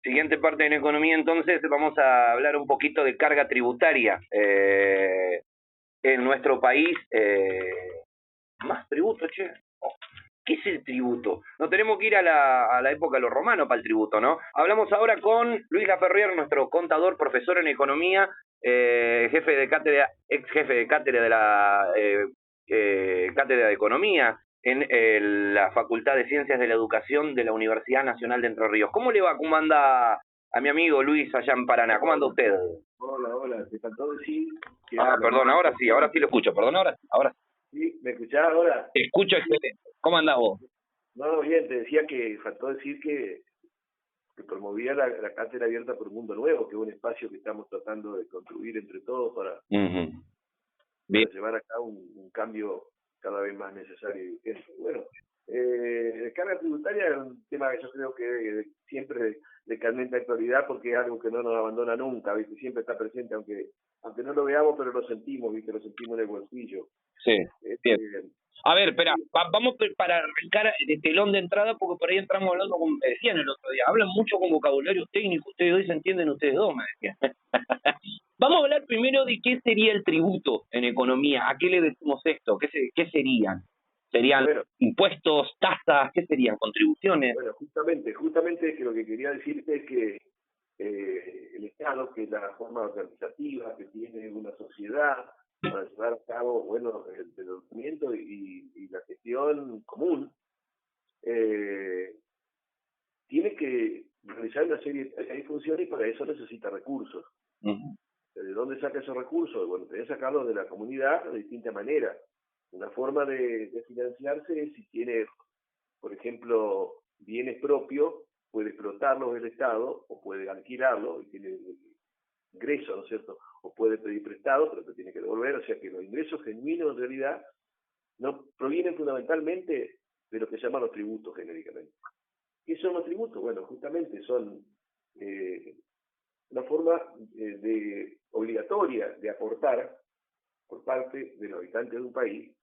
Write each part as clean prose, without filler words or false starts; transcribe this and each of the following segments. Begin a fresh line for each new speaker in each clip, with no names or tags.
Siguiente parte en economía, entonces vamos a hablar un poquito de carga tributaria en nuestro país. Más tributo, che. ¿Qué es el tributo? Nos tenemos que ir a la época de los romanos para el tributo, ¿no? Hablamos ahora con Luis Laferrier, nuestro contador, profesor en economía, jefe de cátedra, ex jefe de cátedra de la cátedra de economía en la Facultad de Ciencias de la Educación de la Universidad Nacional de Entre Ríos. ¿Cómo le va? ¿Cómo anda a mi amigo Luis allá en Paraná? ¿Cómo anda usted?
Hola, te faltó decir que...
Perdón, ahora sí lo escucho, perdón, ahora sí.
¿Sí? ¿Me escuchás ahora?
Te escucho excelente. ¿Cómo andás vos?
No, bien, te decía que faltó decir que promovía la cátedra abierta por un mundo nuevo, que es un espacio que estamos tratando de construir entre todos para llevar a cabo un cambio cada vez más necesario y urgente. Bueno, carga tributaria es un tema que yo creo que siempre de candente actualidad, porque es algo que no nos abandona nunca, ¿viste? Siempre está presente, aunque no lo veamos, pero lo sentimos, ¿viste? Lo sentimos en el bolsillo.
Sí, bien. A ver, espera, vamos para arrancar de telón de entrada, porque por ahí entramos hablando, como me decían el otro día, hablan mucho con vocabulario técnico, ustedes dos se entienden ustedes dos, me decían. Vamos a hablar primero de qué sería el tributo en economía, a qué le decimos esto, qué serían. ¿Serían impuestos, tasas, qué serían, contribuciones?
Bueno, justamente que lo que quería decirte es que el Estado, que es la forma organizativa que tiene una sociedad para llevar a cabo, bueno, el desenvolvimiento y la gestión común, tiene que realizar una serie de funciones y para eso necesita recursos. ¿De dónde saca esos recursos? Bueno, tenés que sacarlos de la comunidad de distintas maneras. Una forma de financiarse es si tiene, por ejemplo, bienes propios, puede explotarlos el Estado o puede alquilarlos y tiene ingresos, ¿no es cierto? O puede pedir prestado, pero te tiene que devolver. O sea que los ingresos genuinos en realidad no provienen fundamentalmente de lo que se llaman los tributos genéricamente. ¿Qué son los tributos? Bueno, justamente son una forma obligatoria de aportar por parte de los habitantes de un país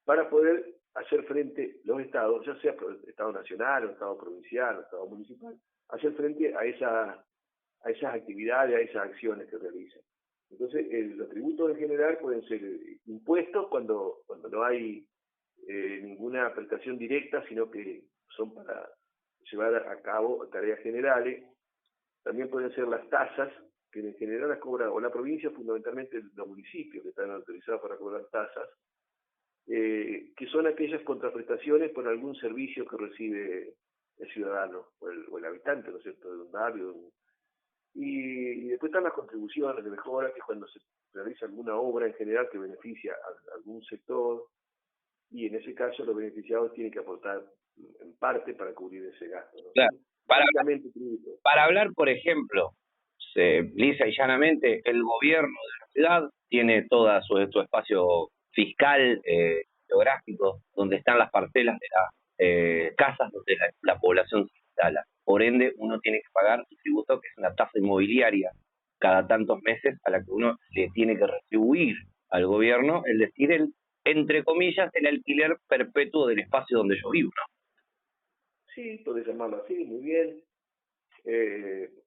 para poder hacer frente los estados, ya sea Estado nacional, o Estado provincial, o Estado municipal, hacer frente a esas actividades, a esas acciones que realizan. Entonces, los tributos en general pueden ser impuestos cuando no hay ninguna prestación directa, sino que son para llevar a cabo tareas generales. También pueden ser las tasas, que en general las cobra o la provincia, fundamentalmente los municipios que están autorizados para cobrar tasas, que son aquellas contraprestaciones por algún servicio que recibe el ciudadano o el habitante, ¿no es cierto?, de un barrio. Y después están las contribuciones de mejora, que es cuando se realiza alguna obra en general que beneficia a algún sector, y en ese caso los beneficiados tienen que aportar en parte para cubrir ese gasto, ¿no?
Claro. Para hablar, por ejemplo, lisa y llanamente, el gobierno de la ciudad tiene todo su espacio fiscal, geográfico, donde están las parcelas de las casas donde la población se instala. Por ende, uno tiene que pagar su tributo, que es una tasa inmobiliaria, cada tantos meses, a la que uno le tiene que retribuir al gobierno, es decir, entre comillas, el alquiler perpetuo del espacio donde yo vivo, ¿no?
Sí, puede llamarlo así, muy bien.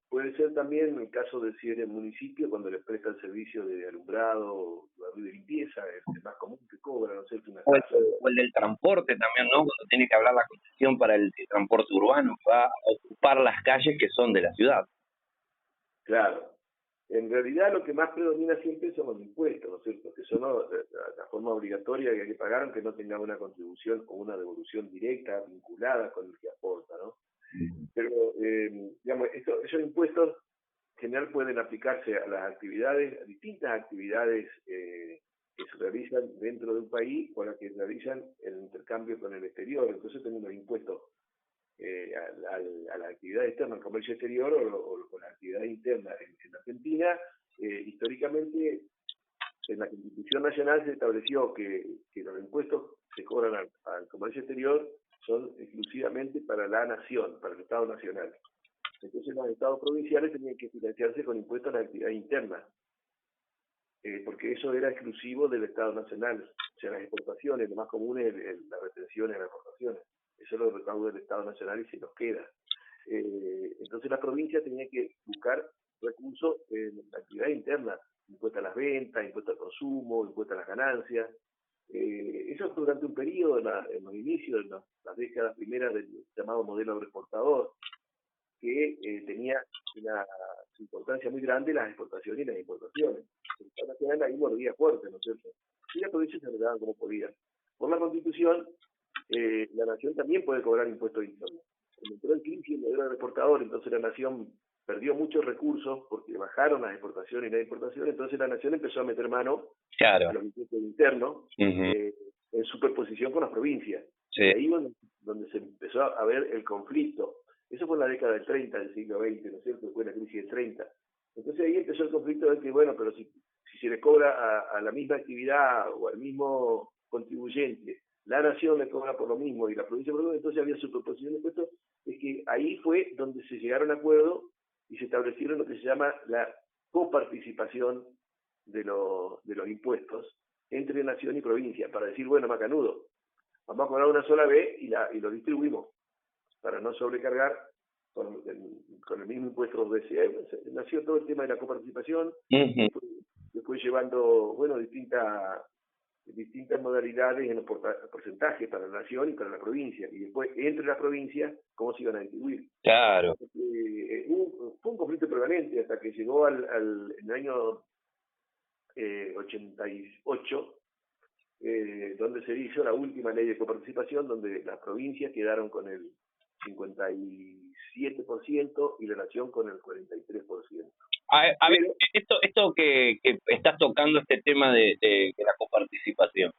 Puede ser también el caso de si es el municipio, cuando les presta el servicio de alumbrado, de limpieza, es el más común que cobra, ¿no es cierto?
O el del transporte también, ¿no? Cuando tiene que hablar la concesión para el transporte urbano, va a ocupar las calles que son de la ciudad.
Claro. En realidad lo que más predomina siempre son los impuestos, ¿no es cierto? Que son la forma obligatoria que hay que pagar, aunque no tenga una contribución o una devolución directa vinculada con el que aporta, ¿no? Pero, digamos, esos impuestos en general pueden aplicarse a las actividades, a distintas actividades que se realizan dentro de un país o a las que realizan el intercambio con el exterior. Entonces tenemos impuestos a la actividad externa, al comercio exterior o con la actividad interna. En Argentina, históricamente, en la Constitución Nacional se estableció que los impuestos que cobran al comercio exterior son exclusivamente para la nación, para el Estado Nacional. Entonces los estados provinciales tenían que financiarse con impuestos a la actividad interna, porque eso era exclusivo del Estado Nacional. O sea, las exportaciones, lo más común es las retenciones, las exportaciones. Eso lo recauda el Estado Nacional y se nos queda. Entonces Entonces la provincia tenía que buscar recursos en la actividad interna, impuestos a las ventas, impuestos al consumo, impuestos a las ganancias. Eso fue durante un periodo, en los inicios, en las décadas primeras del llamado modelo agroexportador, que tenía una importancia muy grande las exportaciones y las importaciones. El Estado Nacional ahí mordía fuerte, ¿no es cierto? Y las provincias se arreglaban como podían. Por la Constitución, la Nación también puede cobrar impuestos internos. Cuando entró el crisis el modelo agroexportador, entonces la Nación perdió muchos recursos porque bajaron las exportaciones y las importaciones, entonces la Nación empezó a meter mano a los impuestos internos en superposición con las provincias.
Sí.
Y ahí donde se empezó a ver el conflicto. Eso fue en la década del 30 del siglo XX, ¿no es cierto? Después de la crisis del 30. Entonces ahí empezó el conflicto de que, bueno, pero si se le cobra a la misma actividad o al mismo contribuyente, la Nación le cobra por lo mismo y la provincia por lo mismo, entonces había superposición de impuestos. Es que ahí fue donde se llegaron a acuerdos y se establecieron lo que se llama la coparticipación de los impuestos entre Nación y provincia, para decir, bueno, macanudo, vamos a cobrar una sola vez y lo distribuimos, para no sobrecargar con el mismo impuesto dos veces. Nació todo el tema de la coparticipación, después llevando, bueno, distintas modalidades en los porcentajes para la Nación y para la provincia, y después entre las provincias, cómo se iban a distribuir.
Claro.
Fue un conflicto permanente hasta que llegó en el año 88, donde se hizo la última ley de coparticipación, donde las provincias quedaron con el 57% y la Nación con el 43%.
A ver, esto que estás tocando, este tema de la coparticipación,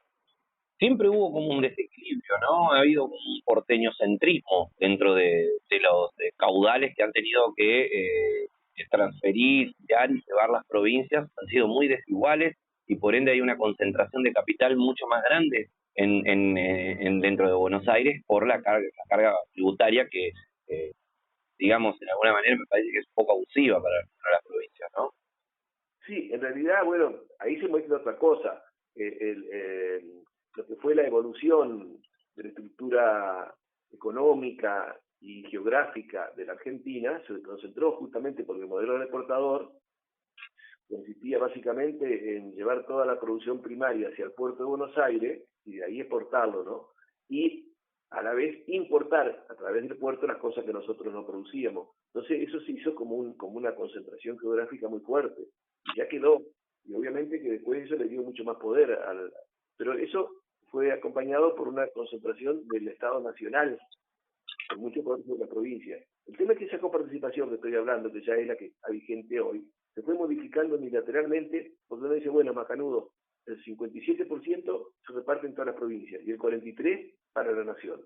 siempre hubo como un desequilibrio, ¿no? Ha habido un porteñocentrismo dentro de los caudales que han tenido que transferir, ya y llevar las provincias, han sido muy desiguales y por ende hay una concentración de capital mucho más grande dentro de Buenos Aires por la carga tributaria que, digamos, en alguna manera me parece que es un poco abusiva para las provincias, ¿no?
Sí, en realidad, bueno, ahí se muestra otra cosa. Lo que fue la evolución de la estructura económica y geográfica de la Argentina se concentró justamente porque el modelo del exportador consistía básicamente en llevar toda la producción primaria hacia el puerto de Buenos Aires y de ahí exportarlo, ¿no? Y a la vez importar a través del puerto las cosas que nosotros no producíamos. Entonces eso se hizo como una concentración geográfica muy fuerte. Y ya quedó. Y obviamente que después eso le dio mucho más poder pero eso fue acompañado por una concentración del Estado Nacional, con mucho poder sobre la provincia. El tema es que esa coparticipación que estoy hablando, que ya es la que está vigente hoy, se fue modificando unilateralmente, porque uno dice, bueno, macanudo, el 57% se reparte en todas las provincias y el 43% para la Nación,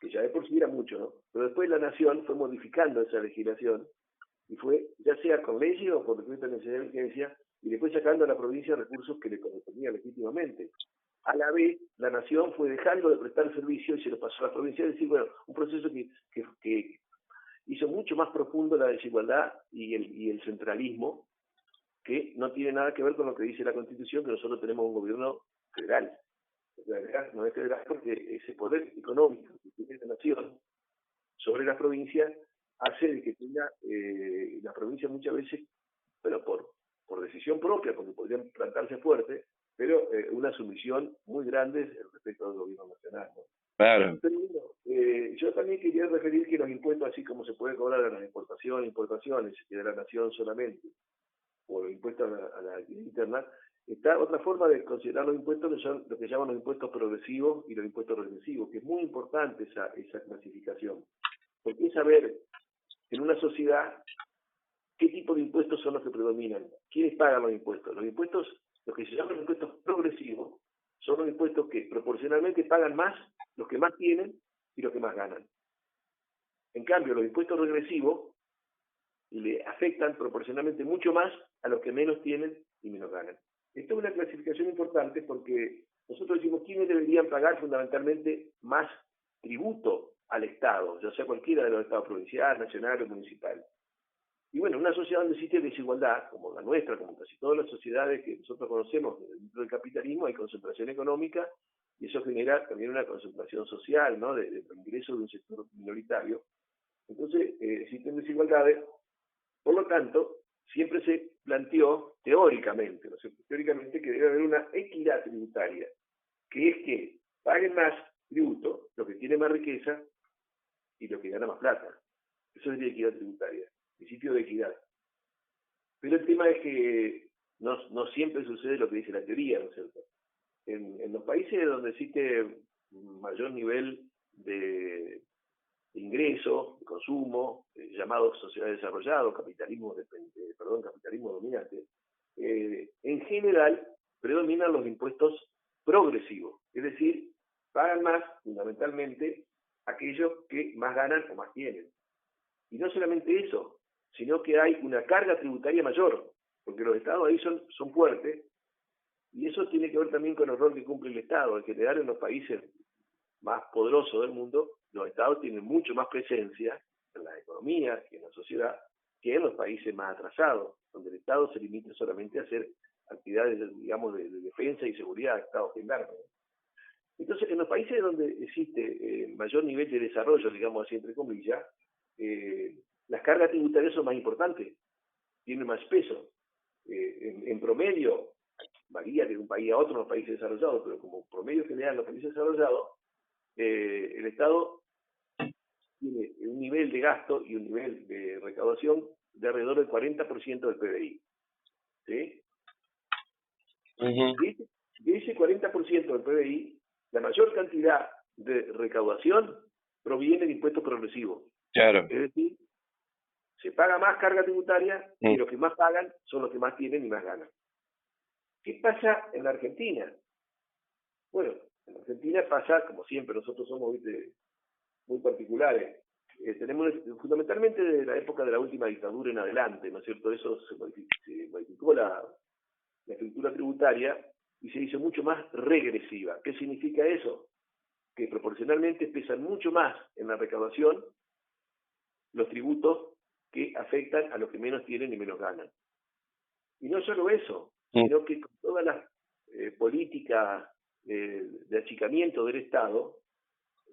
que ya de por sí era mucho, ¿no? Pero después la Nación fue modificando esa legislación y fue, ya sea con leyes o por decreto de necesidad de urgencia, y después sacando a la provincia recursos que le correspondían legítimamente. A la vez, la Nación fue dejando de prestar servicio y se lo pasó a la provincia, es decir, bueno, un proceso que hizo mucho más profundo la desigualdad y el centralismo, que no tiene nada que ver con lo que dice la Constitución, que nosotros tenemos un gobierno federal. No es federal porque ese poder económico que tiene la Nación sobre las provincias hace de que tenga las provincias muchas veces, bueno, por decisión propia, porque podrían plantarse fuerte, pero una sumisión muy grande respecto al gobierno nacional, ¿no?
Claro.
Pero bueno, yo también quería referir que los impuestos, así como se puede cobrar a las exportaciones, importaciones, y de la Nación solamente, o los impuestos a la actividad interna, está otra forma de considerar los impuestos, que son lo que llaman los impuestos progresivos y los impuestos regresivos, que es muy importante esa clasificación, porque es saber en una sociedad qué tipo de impuestos son los que predominan, quiénes pagan los impuestos. Los impuestos, los que se llaman impuestos progresivos, son los impuestos que proporcionalmente pagan más los que más tienen y los que más ganan. En cambio, los impuestos regresivos le afectan proporcionalmente mucho más a los que menos tienen y menos ganan. Esto es una clasificación importante porque nosotros decimos quiénes deberían pagar fundamentalmente más tributo al Estado, ya sea cualquiera de los estados provincial, nacional o municipal. Y bueno, una sociedad donde existe desigualdad, como la nuestra, como casi todas las sociedades que nosotros conocemos dentro del capitalismo, hay concentración económica y eso genera también una concentración social, ¿no? de ingresos de un sector minoritario. Entonces, existen desigualdades. Por lo tanto, siempre se planteó teóricamente, ¿no es cierto? Teóricamente que debe haber una equidad tributaria, que es que paguen más tributo los que tienen más riqueza y los que ganan más plata. Eso sería equidad tributaria, principio de equidad. Pero el tema es que no siempre sucede lo que dice la teoría, ¿no es cierto? En los países donde existe mayor nivel de ingreso, de consumo, llamados sociedades desarrolladas, capitalismo dominante, en general predominan los impuestos progresivos, es decir, pagan más fundamentalmente aquellos que más ganan o más tienen. Y no solamente eso, sino que hay una carga tributaria mayor, porque los estados ahí son fuertes, y eso tiene que ver también con el rol que cumple el Estado. En general, en los países más poderosos del mundo, los estados tienen mucho más presencia en las economías y en la sociedad que en los países más atrasados, donde el Estado se limita solamente a hacer actividades, digamos, de defensa y seguridad, Estado gendarme. Entonces, en los países donde existe mayor nivel de desarrollo, digamos así, entre comillas, las cargas tributarias son más importantes, tienen más peso. En promedio, varía de un país a otro en los países desarrollados, pero como promedio general en los países desarrollados, el Estado tiene un nivel de gasto y un nivel de recaudación de alrededor del 40% del PBI. ¿Sí? De ese 40% del PBI, la mayor cantidad de recaudación proviene de impuestos progresivos.
Claro.
Es decir, se paga más carga tributaria y los que más pagan son los que más tienen y más ganan. ¿Qué pasa en la Argentina? Bueno, en Argentina pasa, como siempre, nosotros somos muy particulares. Tenemos fundamentalmente de la época de la última dictadura en adelante, ¿no es cierto? Eso se modificó la estructura tributaria y se hizo mucho más regresiva. ¿Qué significa eso? Que proporcionalmente pesan mucho más en la recaudación los tributos que afectan a los que menos tienen y menos ganan. Y no solo eso, sino que con todas las políticas de achicamiento del Estado,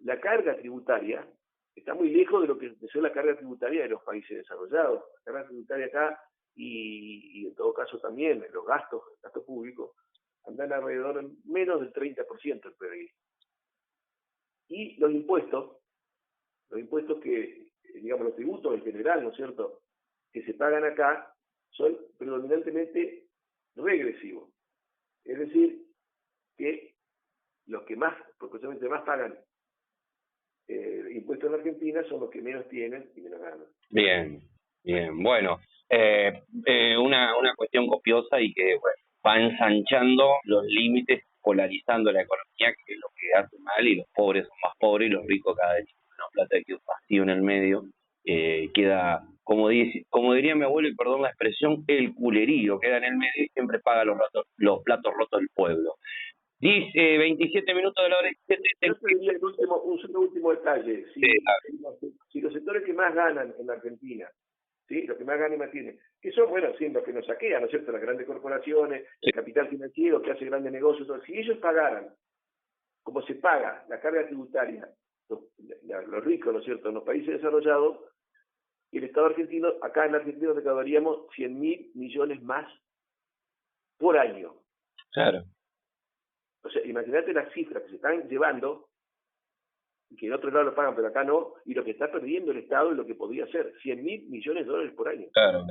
la carga tributaria está muy lejos de lo que es la carga tributaria de los países desarrollados. La carga tributaria acá, y en todo caso también los gastos públicos, andan alrededor de menos del 30% del PBI. Y los impuestos que, digamos, los tributos en general, ¿no es cierto?, que se pagan acá, son predominantemente regresivos. Es decir, que los que proporcionalmente más pagan impuestos en la Argentina son los que menos tienen y menos ganan.
Bien. Bueno, una cuestión copiosa y que va ensanchando los límites, polarizando la economía, que es lo que hace mal, y los pobres son más pobres y los ricos cada vez tienen menos plata, que un vacío en el medio. Queda, como diría mi abuelo, y perdón la expresión, el culerío queda en el medio y siempre paga los platos rotos del pueblo. Dice 27 minutos de la hora.
Yo te diría un último detalle. Si los sectores que más ganan en la Argentina, ¿sí?, los que más ganan y más tienen, que son, bueno, siempre los que nos saquean, ¿no es cierto?, las grandes corporaciones, el capital financiero que hace grandes negocios, todo. Si ellos pagaran, como se paga la carga tributaria, los ricos, ¿no es cierto?, en los países desarrollados, y el Estado argentino, acá en la Argentina recaudaríamos 100.000 millones más por año.
Claro.
O sea, imagínate las cifras que se están llevando, y que en otro lado lo pagan, pero acá no, y lo que está perdiendo el Estado y lo que podría ser, 100.000 millones de dólares por año.
Claro.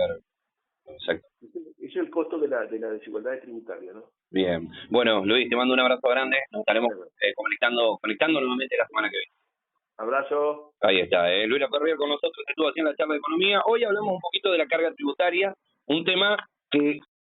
Exacto.
Ese es el costo de la desigualdad tributaria, ¿no?
Bien. Bueno, Luis, te mando un abrazo grande. Nos estaremos conectando nuevamente la semana que viene.
Abrazo.
Ahí está. Luis Laferrier con nosotros, estuvo haciendo la charla de economía. Hoy hablamos un poquito de la carga tributaria, un tema que